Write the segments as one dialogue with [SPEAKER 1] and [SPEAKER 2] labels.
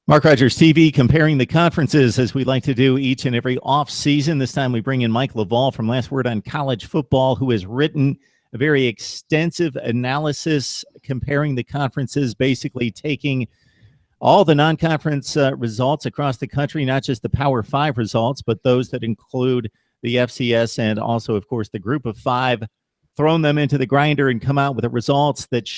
[SPEAKER 1] Mark Rogers TV, comparing the conferences as we like to do each and every off-season. This time we bring in Mike LaValle from Last Word on College Football, who has written a very extensive analysis comparing the conferences, basically taking all the non-conference results across the country, not just the Power 5 results, but those that include the FCS and also, of course, the Group of 5, thrown them into the grinder and come out with the results that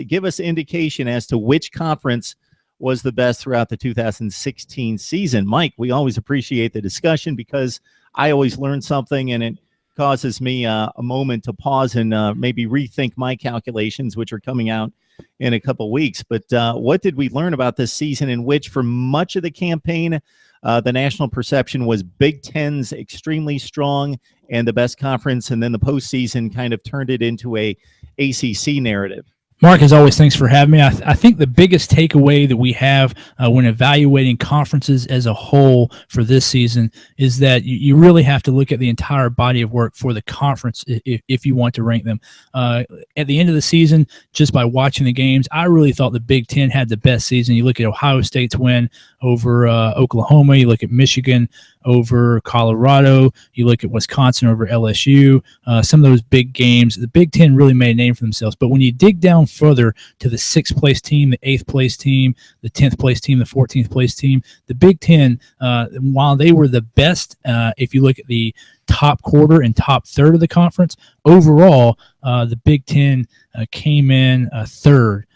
[SPEAKER 1] give us indication as to which conference was the best throughout the 2016 season. Mike, we always appreciate the discussion because I always learn something, and it causes me a moment to pause and maybe rethink my calculations, which are coming out in a couple weeks. But what did we learn about this season in which, for much of the campaign, the national perception was Big Ten's extremely strong and the best conference, and then the postseason kind of turned it into a ACC narrative?
[SPEAKER 2] Mark, as always, thanks for having me. I think the biggest takeaway that we have when evaluating conferences as a whole for this season is that you really have to look at the entire body of work for the conference if you want to rank them. At the end of the season, just by watching the games, I really thought the Big Ten had the best season. You look at Ohio State's win over Oklahoma, you look at Michigan over Colorado, you look at Wisconsin over LSU, some of those big games. The Big Ten really made a name for themselves. But when you dig down further to the 6th place team, the 8th place team, the 10th place team, the 14th place team, the Big Ten, while they were the best, if you look at the top quarter and top third of the conference, overall, the Big Ten came in third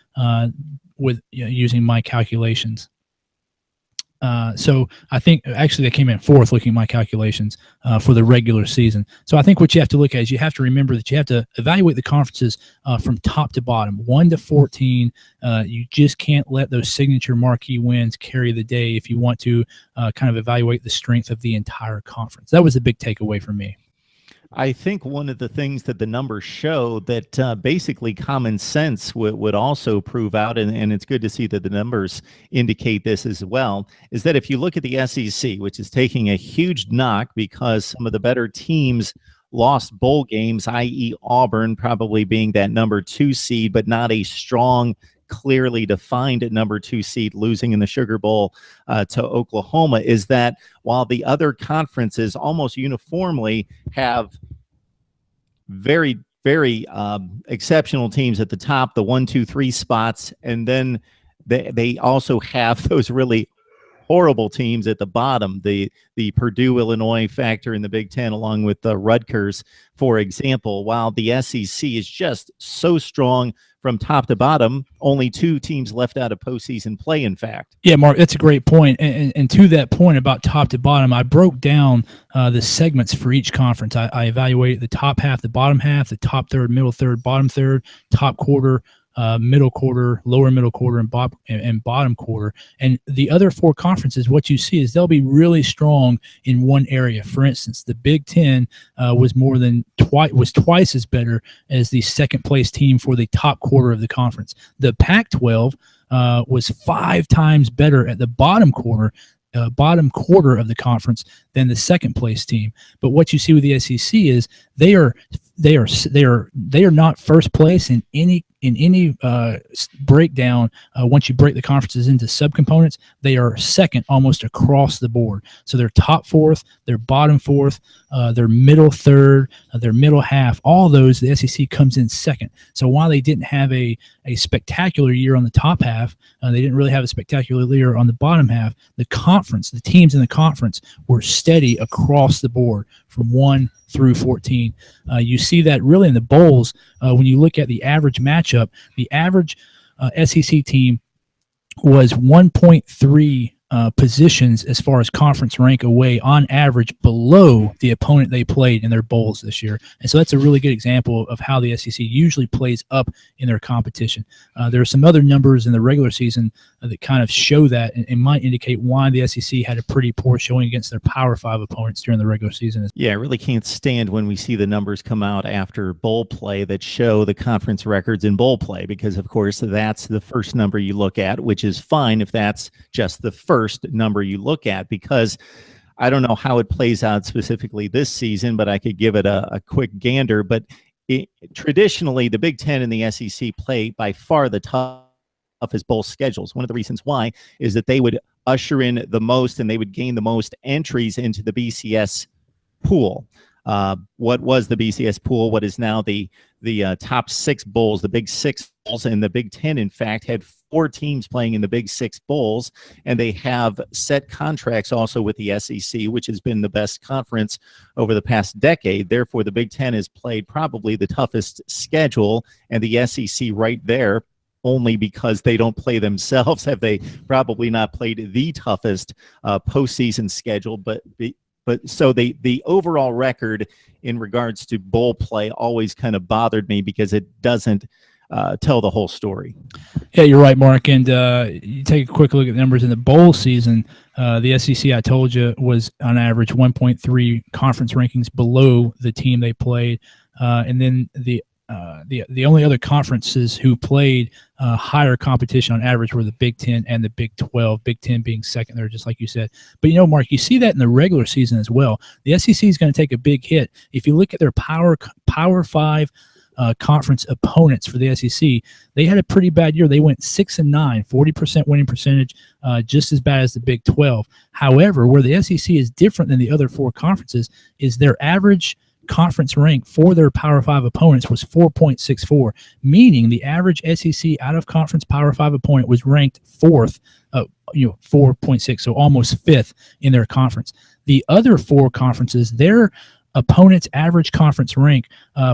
[SPEAKER 2] with using my calculations. So I think actually they came in fourth looking at my calculations for the regular season. So I think what you have to look at is you have to remember that you have to evaluate the conferences from top to bottom, 1 to 14. You just can't let those signature marquee wins carry the day if you want to kind of evaluate the strength of the entire conference. That was a big takeaway for me.
[SPEAKER 1] I think one of the things that the numbers show that basically common sense would also prove out, and it's good to see that the numbers indicate this as well, is that if you look at the SEC, which is taking a huge knock because some of the better teams lost bowl games, i.e. Auburn probably being that number 2 seed, but not a strong, clearly defined number 2 seed, losing in the Sugar Bowl to Oklahoma, is that while the other conferences almost uniformly have very, very exceptional teams at the top, the 1, 2, 3 spots, and then they also have those really horrible teams at the bottom, the Purdue, Illinois factor in the Big Ten, along with Rutgers, for example. While the SEC is just so strong from top to bottom, only 2 teams left out of postseason play, in fact.
[SPEAKER 2] Yeah, Mark, that's a great point. And to that point about top to bottom, I broke down the segments for each conference. I evaluated the top half, the bottom half, the top third, middle third, bottom third, top quarter, middle quarter, lower middle quarter, and bottom quarter. And the other 4 conferences, what you see is they'll be really strong in one area. For instance, the Big Ten was twice as better as the 2nd place team for the top quarter of the conference. The Pac-12 was 5 times better at the bottom quarter of the conference than the 2nd place team. But what you see with the SEC is they are not first place in any breakdown. Once you break the conferences into subcomponents, they are second almost across the board. So they're top 4th, they're bottom 4th, they're middle 3rd, they're middle half. All those, the SEC comes in second. So while they didn't have a spectacular year on the top half, they didn't really have a spectacular year on the bottom half. The teams in the conference were steady across the board from 1 through 14. You see that really in the bowls when you look at the average matchup. The average SEC team was 1.3 positions as far as conference rank away on average below the opponent they played in their bowls this year. And so that's a really good example of how the SEC usually plays up in their competition. There are some other numbers in the regular season that kind of show that and might indicate why the SEC had a pretty poor showing against their Power 5 opponents during the regular season.
[SPEAKER 1] Yeah, I really can't stand when we see the numbers come out after bowl play that show the conference records in bowl play, because, of course, that's the first number you look at, which is fine if that's just the first number you look at, because I don't know how it plays out specifically this season, but I could give it a quick gander. But traditionally, the Big Ten and the SEC play by far the toughest bowl schedules. One of the reasons why is that they would usher in the most, and they would gain the most entries into the BCS pool. What was the BCS pool? What is now the top 6 bowls, the Big 6 bowls, and the Big 10, in fact, had 4 teams playing in the Big 6 bowls, and they have set contracts also with the SEC, which has been the best conference over the past decade. Therefore, the Big 10 has played probably the toughest schedule, and the SEC right there, only because they don't play themselves, have they probably not played the toughest postseason schedule. But so the overall record in regards to bowl play always kind of bothered me because it doesn't tell the whole story.
[SPEAKER 2] Yeah, you're right, Mark. And you take a quick look at the numbers in the bowl season. The SEC, I told you, was on average 1.3 conference rankings below the team they played. And then the only other conferences who played higher competition on average were the Big 10 and the Big 12, Big 10 being second there, just like you said. But, Mark, you see that in the regular season as well. The SEC is going to take a big hit. If you look at their Power 5 conference opponents for the SEC, they had a pretty bad year. They went 6-9, 40% winning percentage, just as bad as the Big 12. However, where the SEC is different than the other 4 conferences is their average conference rank for their Power 5 opponents was 4.64, meaning the average SEC out of conference Power 5 opponent was ranked 4th, 4.6, so almost 5th in their conference. The other 4 conferences, their opponent's average conference rank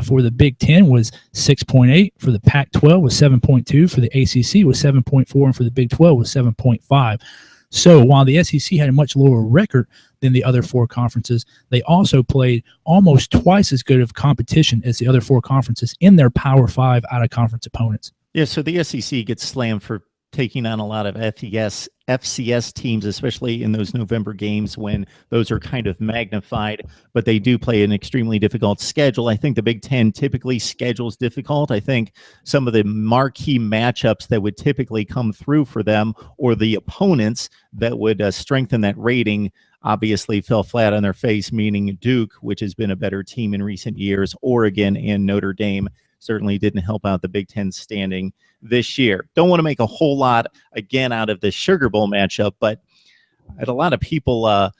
[SPEAKER 2] for the Big 10 was 6.8, for the Pac-12 was 7.2, for the ACC was 7.4, and for the Big 12 was 7.5. So while the SEC had a much lower record than the other 4 conferences, they also played almost twice as good of competition as the other 4 conferences in their Power 5 out-of-conference opponents.
[SPEAKER 1] Yeah, so the SEC gets slammed for taking on a lot of FCS teams, especially in those November games when those are kind of magnified, but they do play an extremely difficult schedule. I think the Big 10 typically schedules difficult. I think some of the marquee matchups that would typically come through for them, or the opponents that would strengthen that rating, obviously fell flat on their face, meaning Duke, which has been a better team in recent years, Oregon, and Notre Dame certainly didn't help out the Big Ten standing this year. Don't want to make a whole lot, again, out of the Sugar Bowl matchup, but I had a lot of people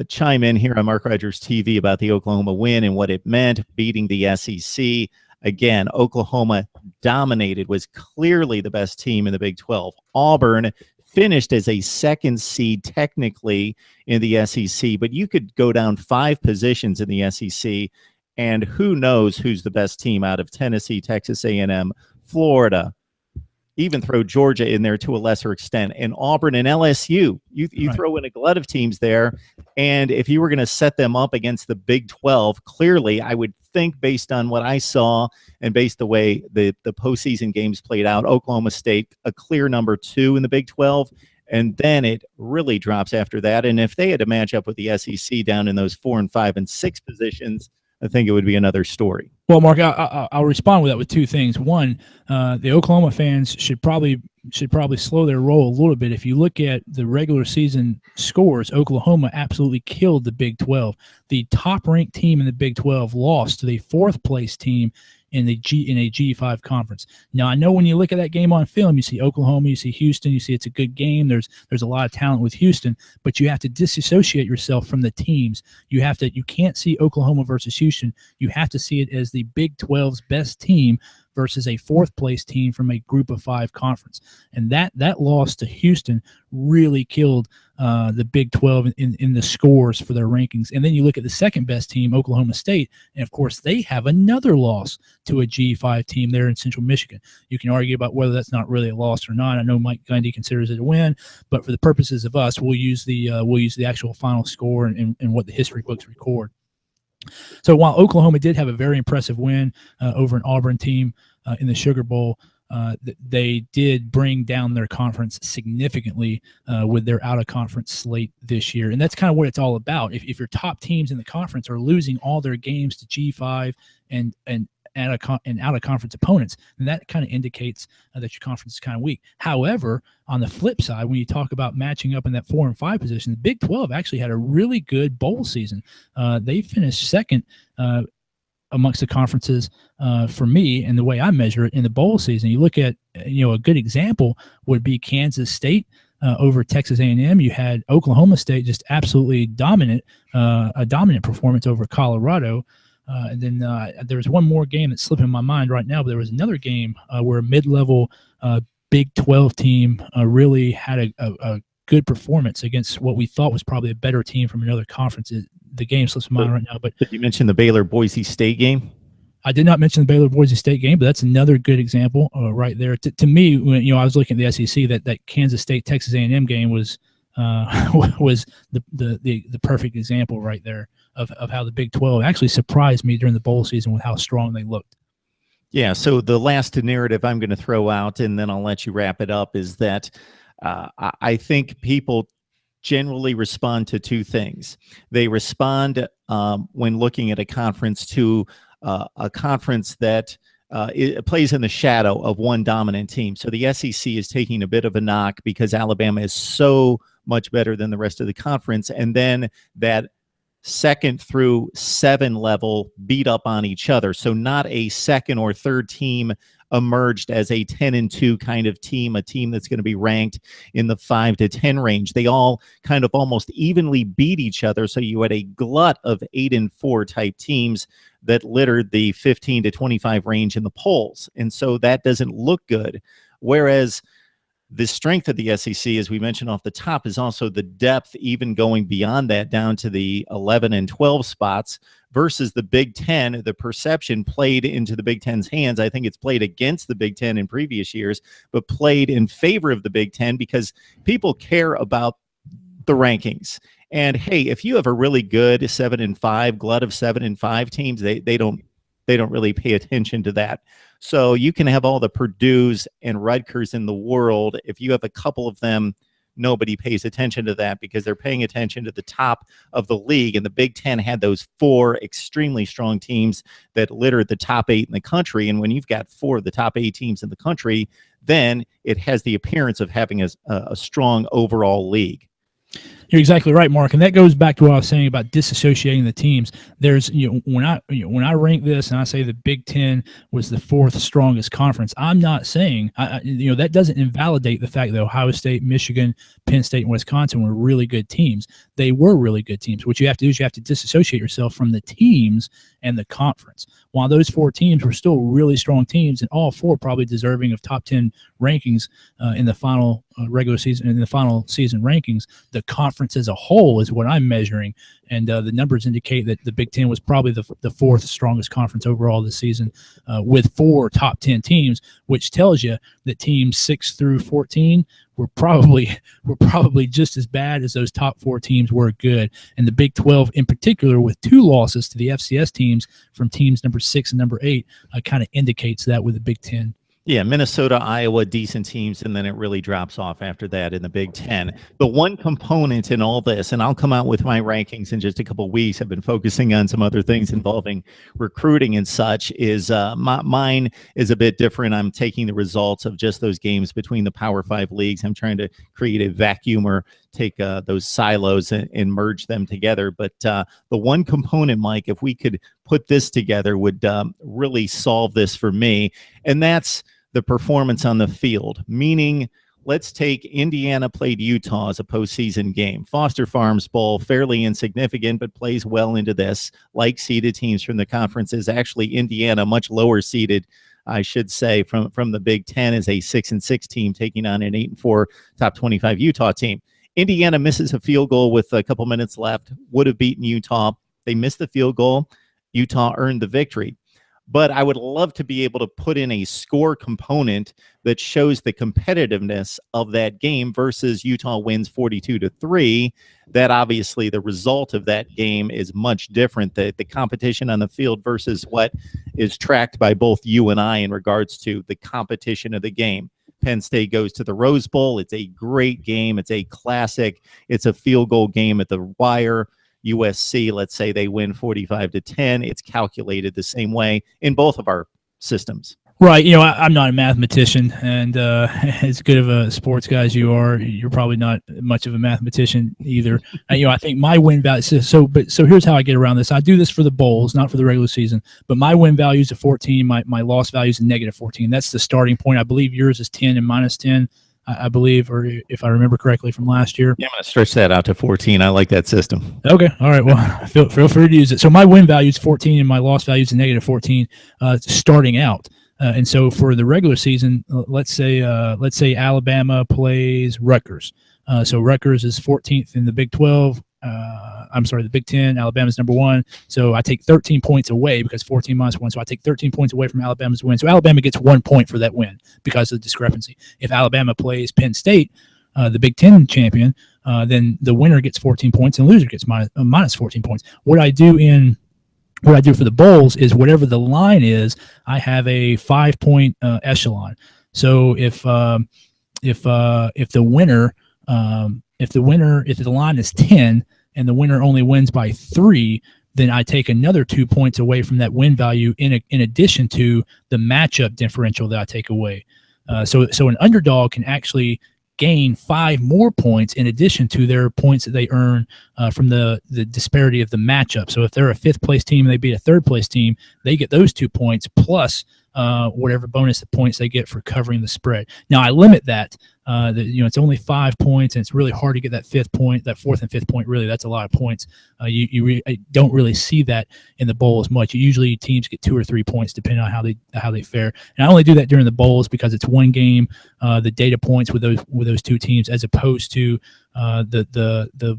[SPEAKER 1] chime in here on Mark Rogers TV about the Oklahoma win and what it meant, beating the SEC. Again, Oklahoma dominated, was clearly the best team in the Big 12. Auburn finished as a 2nd seed technically in the SEC, but you could go down 5 positions in the SEC, and who knows who's the best team out of Tennessee, Texas A&M, Florida, even throw Georgia in there to a lesser extent, and Auburn and LSU. You right. Throw in a glut of teams there, and if you were going to set them up against the Big 12, clearly I would think, based on what I saw and based the way the postseason games played out, Oklahoma State a clear number 2 in the Big 12, and then it really drops after that. And if they had to match up with the SEC down in those 4 and 5 and 6 positions, I think it would be another story.
[SPEAKER 2] Well, Mark, I'll respond with that with 2 things. One, the Oklahoma fans should probably slow their roll a little bit. If you look at the regular season scores, Oklahoma absolutely killed the Big 12. The top-ranked team in the Big 12 lost to the 4th place team in a G5 conference. Now, I know when you look at that game on film, you see Oklahoma, you see Houston, you see it's a good game. There's a lot of talent with Houston, but you have to disassociate yourself from the teams. You can't see Oklahoma versus Houston. You have to see it as the Big 12's best team versus a 4th place team from a group of 5 conference. And that loss to Houston really killed the Big 12 in the scores for their rankings. And then you look at the 2nd best team, Oklahoma State, and of course they have another loss to a G5 team there in Central Michigan. You can argue about whether that's not really a loss or not. I know Mike Gundy considers it a win, but for the purposes of us, we'll use the actual final score and what the history books record. So while Oklahoma did have a very impressive win over an Auburn team in the Sugar Bowl, they did bring down their conference significantly with their out-of-conference slate this year. And that's kind of what it's all about. If your top teams in the conference are losing all their games to G5 and out-of-conference opponents, then that kind of indicates that your conference is kind of weak. However, on the flip side, when you talk about matching up in that 4 and 5 position, the Big 12 actually had a really good bowl season. They finished 2nd amongst the conferences for me, and the way I measure it in the bowl season. You look at, a good example would be Kansas State. over Texas A&M. You had Oklahoma State just absolutely dominant, a dominant performance over Colorado. And then there was one more game that's slipping my mind right now, but there was another game where a mid-level Big 12 team really had a good performance against what we thought was probably a better team from another conference. The game slips my mind right now. But
[SPEAKER 1] did you mention the Baylor-Boise State game?
[SPEAKER 2] I did not mention the Baylor-Boise State game, but that's another good example right there. To me, when I was looking at the SEC, that Kansas State-Texas A&M game was the perfect example right there of how the Big 12 actually surprised me during the bowl season with how strong they looked.
[SPEAKER 1] Yeah, so the last narrative I'm going to throw out, and then I'll let you wrap it up, is that I think people generally respond to two things. They respond when looking at a conference to a conference that it plays in the shadow of one dominant team. So the SEC is taking a bit of a knock because Alabama is so much better than the rest of the conference. And then that 2nd through 7 level beat up on each other. So not a second or third team emerged as a 10-2 kind of team, a team that's going to be ranked in the 5 to 10 range. They all kind of almost evenly beat each other. So you had a glut of 8-4 type teams that littered the 15 to 25 range in the polls. And so that doesn't look good. Whereas the strength of the SEC, as we mentioned off the top, is also the depth, even going beyond that down to the 11 and 12 spots versus the Big Ten. The perception played into the Big Ten's hands. I think it's played against the Big Ten in previous years, but played in favor of the Big Ten because people care about the rankings. And hey, if you have a really good 7-5 glut of 7-5 teams, they don't really pay attention to that. So you can have all the Purdue's and Rutgers in the world. If you have a couple of them, nobody pays attention to that because they're paying attention to the top of the league. And the Big Ten had those 4 extremely strong teams that littered the top 8 in the country. And when you've got 4 of the top 8 teams in the country, then it has the appearance of having a strong overall league.
[SPEAKER 2] You're exactly right, Mark, and that goes back to what I was saying about disassociating the teams. There's, when I rank this and I say the Big Ten was the 4th strongest conference, I'm not saying, that doesn't invalidate the fact that Ohio State, Michigan, Penn State, and Wisconsin were really good teams. They were really good teams. What you have to do is you have to disassociate yourself from the teams and the conference. While those 4 teams were still really strong teams, and all 4 probably deserving of top 10 rankings in the final regular season, in the final season rankings, the conference as a whole is what I'm measuring, and the numbers indicate that the Big Ten was probably the 4th strongest conference overall this season, with 4 top 10 teams, which tells you that teams 6 through 14 were probably just as bad as those top 4 teams were good. And the Big 12 in particular, with 2 losses to the FCS teams from teams number 6 and number 8, kind of indicates that with the Big 10.
[SPEAKER 1] Yeah, Minnesota, Iowa, decent teams, and then it really drops off after that in the Big Ten. The one component in all this, and I'll come out with my rankings in just a couple of weeks, I've been focusing on some other things involving recruiting and such, is mine is a bit different. I'm taking the results of just those games between the Power 5 leagues. I'm trying to create a vacuum or take those silos and merge them together. But the one component, Mike, if we could put this together, would really solve this for me, and that's the performance on the field. Meaning, let's take Indiana played Utah as a postseason game. Foster Farms Bowl, fairly insignificant, but plays well into this. Like seeded teams from the conference is actually Indiana, much lower seeded, I should say, from the Big Ten, is a 6-6 team taking on an 8-4 top 25 Utah team. Indiana misses a field goal with a couple minutes left, would have beaten Utah. They missed the field goal. Utah earned the victory. But I would love to be able to put in a score component that shows the competitiveness of that game versus Utah wins 42-3. That obviously the result of that game is much different. The competition on the field versus what is tracked by both you and I in regards to the competition of the game. Penn State goes to the Rose Bowl. It's a great game. It's a classic. It's a field goal game at the wire. USC, let's say they win 45-10. It's calculated the same way in both of our systems.
[SPEAKER 2] Right. I'm not a mathematician, and as good of a sports guy as you are, you're probably not much of a mathematician either. I think my win value. So here's how I get around this. I do this for the bowls, not for the regular season. But my win value is a 14. My loss value is a -14. That's the starting point. I believe yours is 10 and -10. I believe, or if I remember correctly from last year.
[SPEAKER 1] Yeah, I'm going to stretch that out to 14. I like that system.
[SPEAKER 2] Okay. All right. Well, feel free to use it. So my win value is 14 and my loss value is negative 14 starting out. And so for the regular season, let's say Alabama plays Rutgers. So Rutgers is 14th in the Big 12. The Big 10. Alabama's number 1. So I take 13 points away because 14 minus 1. So I take 13 points away from Alabama's win. So Alabama gets 1 point for that win because of the discrepancy. If Alabama plays Penn State, the Big 10 champion, then the winner gets 14 points and the loser gets minus 14 points. What I do for the bowls is whatever the line is, I have a 5-point echelon. So if the line is 10 and the winner only wins by 3, then I take another 2 points away from that win value in addition to the matchup differential that I take away. So an underdog can actually gain 5 more points in addition to their points that they earn from the disparity of the matchup. So if they're a 5th place team and they beat a 3rd place team, they get those 2 points plus whatever bonus points they get for covering the spread. Now I limit that. It's only 5 points, and it's really hard to get that 5th point, that 4th and 5th point. Really, that's a lot of points. You don't really see that in the bowls much. Usually, teams get 2 or 3 points depending on how they fare. And I only do that during the bowls because it's one game. The data points with those 2 teams, as opposed to the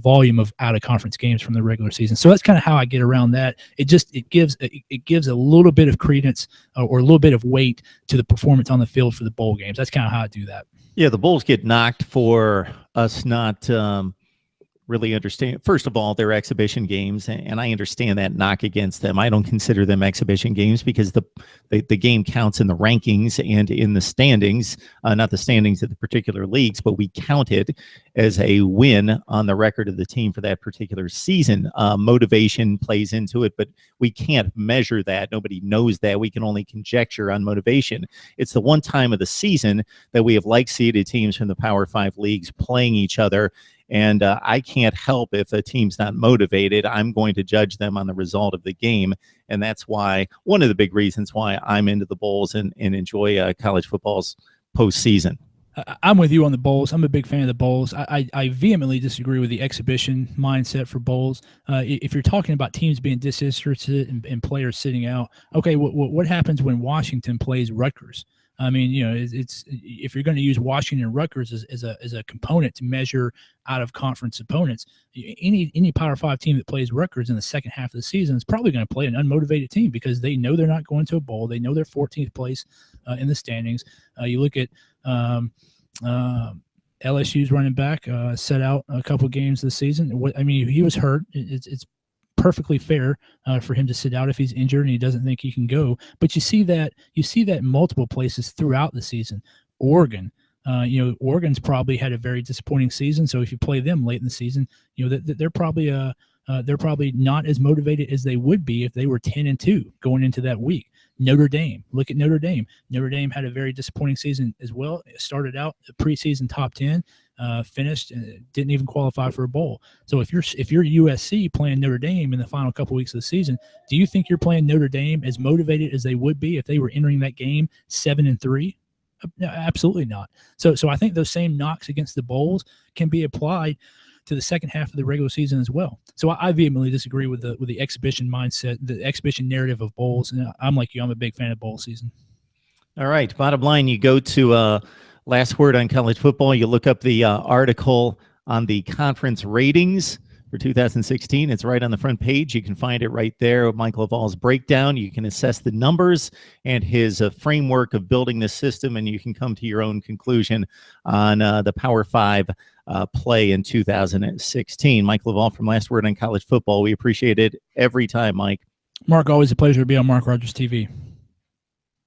[SPEAKER 2] volume of out of conference games from the regular season. So that's kind of how I get around that. It gives a little bit of credence or a little bit of weight to the performance on the field for the bowl games. That's kind of how I do that.
[SPEAKER 1] Yeah, the bowls get knocked for us not really understand. First of all, they're exhibition games, and I understand that knock against them. I don't consider them exhibition games because the game counts in the rankings and in the standings, not the standings of the particular leagues, but we count it as a win on the record of the team for that particular season. Motivation plays into it, but we can't measure that. Nobody knows that. We can only conjecture on motivation. It's the one time of the season that we have like-seeded teams from the Power 5 leagues playing each other. And I can't help if a team's not motivated. I'm going to judge them on the result of the game. And that's why one of the big reasons why I'm into the bowls and enjoy college football's postseason.
[SPEAKER 2] I'm with you on the bowls. I'm a big fan of the bowls. I vehemently disagree with the exhibition mindset for bowls. If you're talking about teams being disinterested and players sitting out, okay, what happens when Washington plays Rutgers? I mean, it's if you're going to use Washington and Rutgers as a component to measure out of conference opponents, any Power 5 team that plays Rutgers in the second half of the season is probably going to play an unmotivated team because they know they're not going to a bowl. They know they're 14th place in the standings. You look at LSU's running back set out a couple games this season. I mean, he was hurt. It's perfectly fair for him to sit out if he's injured and he doesn't think he can go. But you see that in multiple places throughout the season. Oregon, Oregon's probably had a very disappointing season. So if you play them late in the season, they're probably not as motivated as they would be if they were 10-2 going into that week. Notre Dame, look at Notre Dame. Notre Dame had a very disappointing season as well. It started out the preseason top 10. Finished and didn't even qualify for a bowl. So if you're USC playing Notre Dame in the final couple weeks of the season, do you think you're playing Notre Dame as motivated as they would be if they were entering that game 7-3? No, absolutely not. So I think those same knocks against the bowls can be applied to the second half of the regular season as well. So I vehemently disagree with the exhibition mindset, the exhibition narrative of bowls. And I'm like you, I'm a big fan of bowl season.
[SPEAKER 1] All right. Bottom line, you go to Last Word on College Football. You look up the article on the conference ratings for 2016. It's right on the front page. You can find it right there. Michael Eval's breakdown. You can assess the numbers and his framework of building this system, and you can come to your own conclusion on the Power 5 play in 2016. Michael Eval from Last Word on College Football. We appreciate it every time, Mike.
[SPEAKER 2] Mark, always a pleasure to be on Mark Rogers TV.